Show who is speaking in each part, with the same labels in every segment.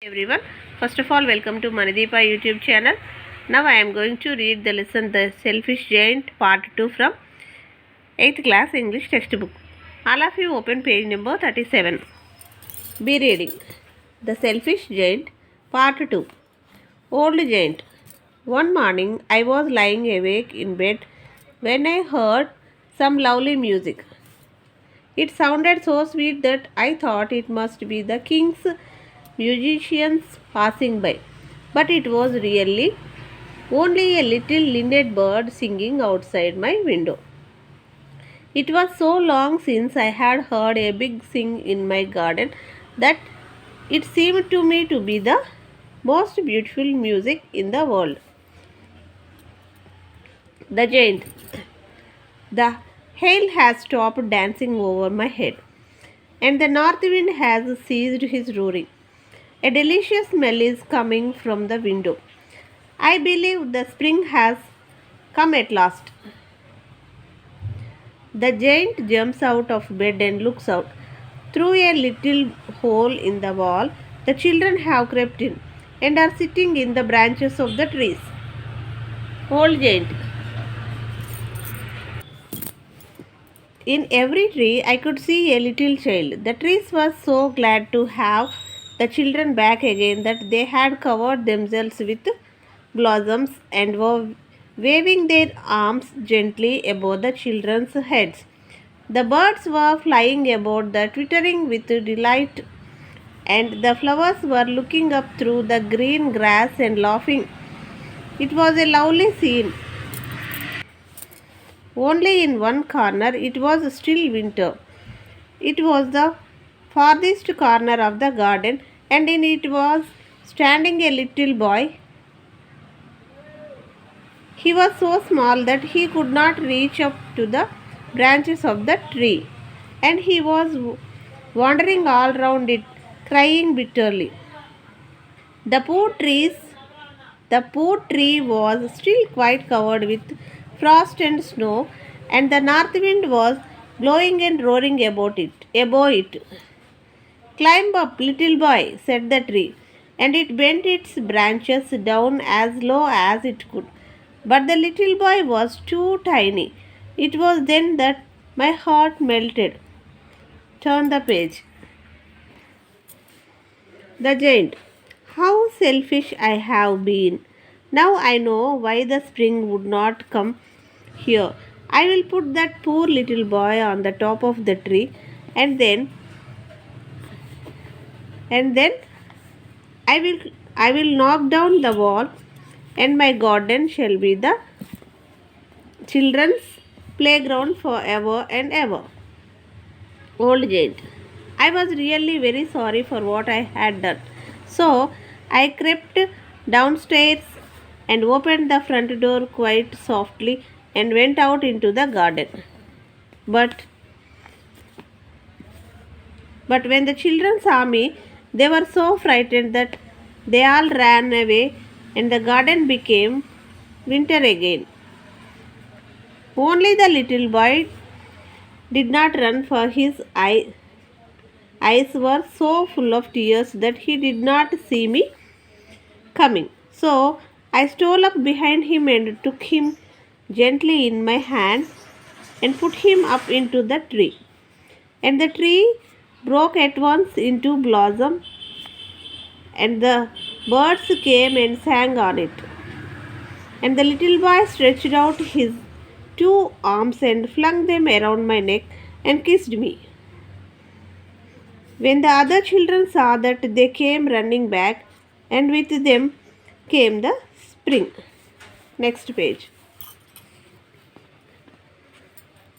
Speaker 1: Everyone, first of all, welcome to Manideepa YouTube channel. Now I am going to read the lesson The Selfish Giant Part 2 from 8th class English textbook. All of you open page number 37. Be reading. The Selfish Giant Part 2. Old Giant. One morning I was lying awake in bed when I heard some lovely music. It sounded so sweet that I thought it must be the king's musicians passing by. But it was really only a little linnet bird singing outside my window. It was so long since I had heard a big sing in my garden that it seemed to me to be the most beautiful music in the world. The giant. The hail has stopped dancing over my head, and the north wind has ceased his roaring. A delicious smell is coming from the window. I believe the spring has come at last. The giant jumps out of bed and looks out. Through a little hole in the wall, the children have crept in and are sitting in the branches of the trees. Old giant. In every tree, I could see a little child. The trees were so glad to have the children back again that they had covered themselves with blossoms and were waving their arms gently above the children's heads. The birds were flying about, twittering with delight, and the flowers were looking up through the green grass and laughing. It was a lovely scene. Only in one corner it was still winter. It was the farthest corner of the garden, and in it was standing a little boy. He was so small that he could not reach up to the branches of the tree, and he was wandering all round it, crying bitterly. The poor trees, the poor tree was still quite covered with frost and snow, and the north wind was blowing and roaring above it. Climb up, little boy, said the tree, and it bent its branches down as low as it could. But the little boy was too tiny. It was then that my heart melted. Turn the page. The giant. How selfish I have been. Now I know why the spring would not come here. I will put that poor little boy on the top of the tree, and then I will knock down the wall, and my garden shall be the children's playground forever and ever. Old giant. I was really very sorry for what I had done. So I crept downstairs and opened the front door quite softly and went out into the garden. But when the children saw me, they were so frightened that they all ran away, and the garden became winter again. Only the little boy did not run, for his eyes were so full of tears that he did not see me coming. So I stole up behind him and took him gently in my hand and put him up into the tree. And the tree broke at once into blossom, and the birds came and sang on it. And the little boy stretched out his two arms and flung them around my neck and kissed me. When the other children saw that, they came running back, and with them came the spring. Next page.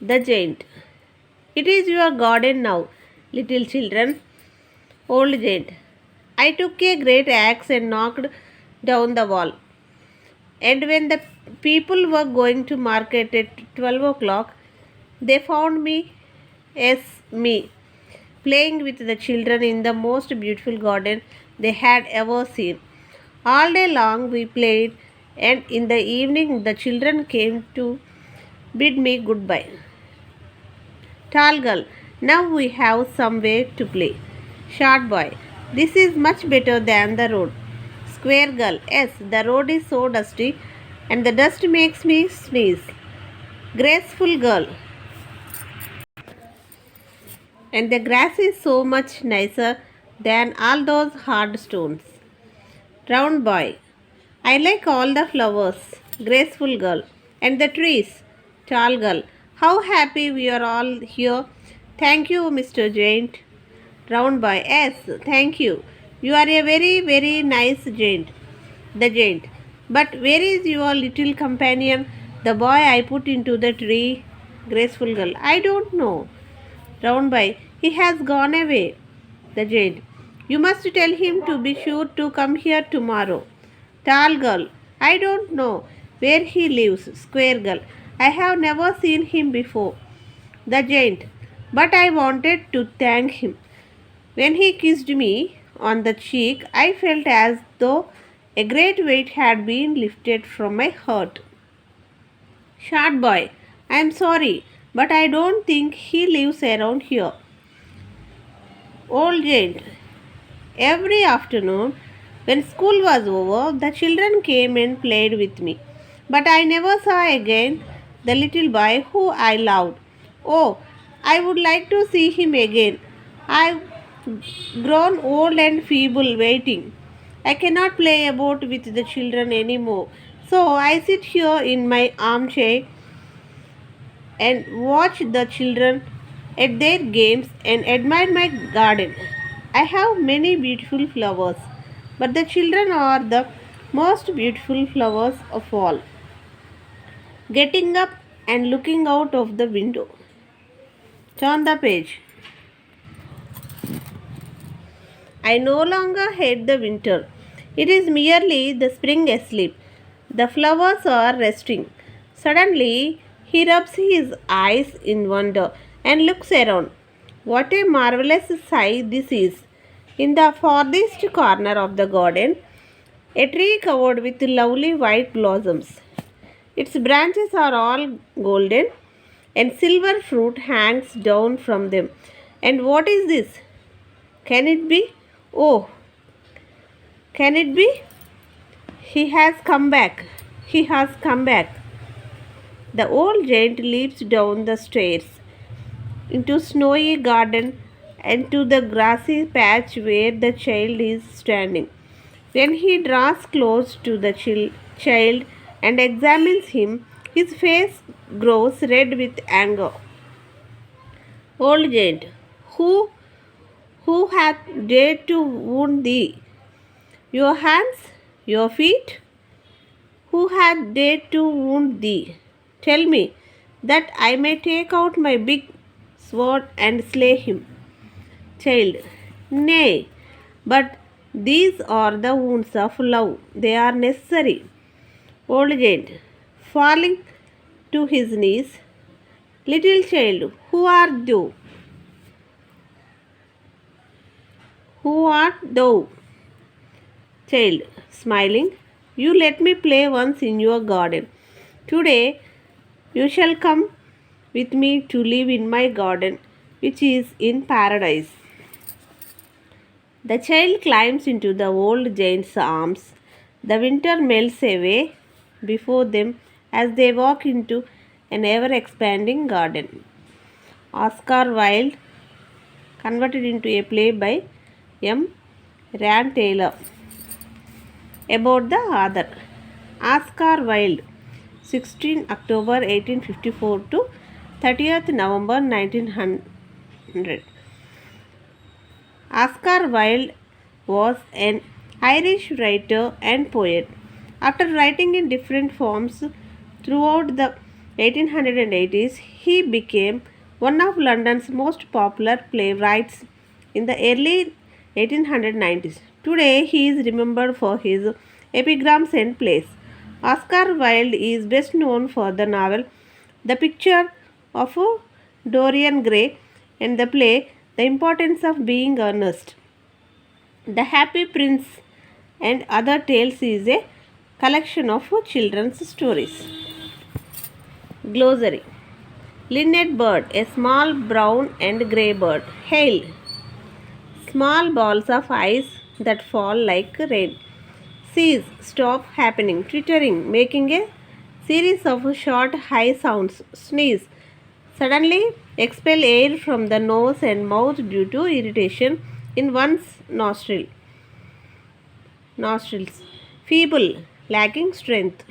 Speaker 1: The giant. It is your garden now, little children. Old giant. I took a great axe and knocked down the wall. And when the people were going to market at 12 o'clock, they found me, playing with the children in the most beautiful garden they had ever seen. All day long we played, and in the evening the children came to bid me goodbye. Tall girl, now we have somewhere to play. Short boy, This is much better than the road. Square girl. Yes, the road is so dusty and the dust makes me sneeze. Graceful girl. And the grass is so much nicer than all those hard stones. Round boy. I like all the flowers. Graceful girl. And the trees. Tall girl. How happy we are all here. Thank you, Mr. Giant. Round boy. Yes, thank you. You are a very, very nice giant. The giant. But where is your little companion? The boy I put into the tree. Graceful girl. I don't know. Round boy. He has gone away. The giant. You must tell him to be sure to come here tomorrow. Tall girl. I don't know where he lives. Square girl. I have never seen him before. The giant. But I wanted to thank him. When he kissed me on the cheek, I felt as though a great weight had been lifted from my heart. Short boy. I am sorry, but I don't think he lives around here. Old giant. Every afternoon, when school was over, the children came and played with me. But I never saw again the little boy who I loved. Oh, I would like to see him again. I've grown old and feeble waiting. I cannot play about with the children anymore. So I sit here in my armchair and watch the children at their games and admire my garden. I have many beautiful flowers, but the children are the most beautiful flowers of all. Getting up and looking out of the window. Turn the page. I no longer hate the winter. It is merely the spring asleep. The flowers are resting. Suddenly, he rubs his eyes in wonder and looks around. What a marvelous sight this is! In the farthest corner of the garden, a tree covered with lovely white blossoms. Its branches are all golden, and silver fruit hangs down from them. And what is this? Can it be? Oh, can it be? He has come back. He has come back. The old giant leaps down the stairs into snowy garden and to the grassy patch where the child is standing. When he draws close to the child and examines him, his face grows red with anger. Old giant, who hath dared to wound thee? Your hands, your feet? Who hath dared to wound thee? Tell me, that I may take out my big sword and slay him. Child, nay, but these are the wounds of love. They are necessary. Old giant, falling to his knees. Little child, who art thou? Who art thou? Child, smiling, you let me play once in your garden. Today you shall come with me to live in my garden, which is in paradise. The child climbs into the old giant's arms. The winter melts away before them as they walk into an ever expanding garden. Oscar Wilde, converted into a play by M. Rand Taylor. About the author. Oscar Wilde, 16 October 1854 to 30th November 1900. Oscar Wilde was an Irish writer and poet. After writing in different forms throughout the 1880s, he became one of London's most popular playwrights in the early 1890s. Today, he is remembered for his epigrams and plays. Oscar Wilde is best known for the novel The Picture of Dorian Gray and the play The Importance of Being Earnest. The Happy Prince and Other Tales is a collection of children's stories. Glossary. Linnet bird, a small brown and grey bird. Hail. Small balls of ice that fall like rain. Seize, stop happening, twittering, making a series of short high sounds. Sneeze, suddenly expel air from the nose and mouth due to irritation in one's nostrils. Feeble, lacking strength.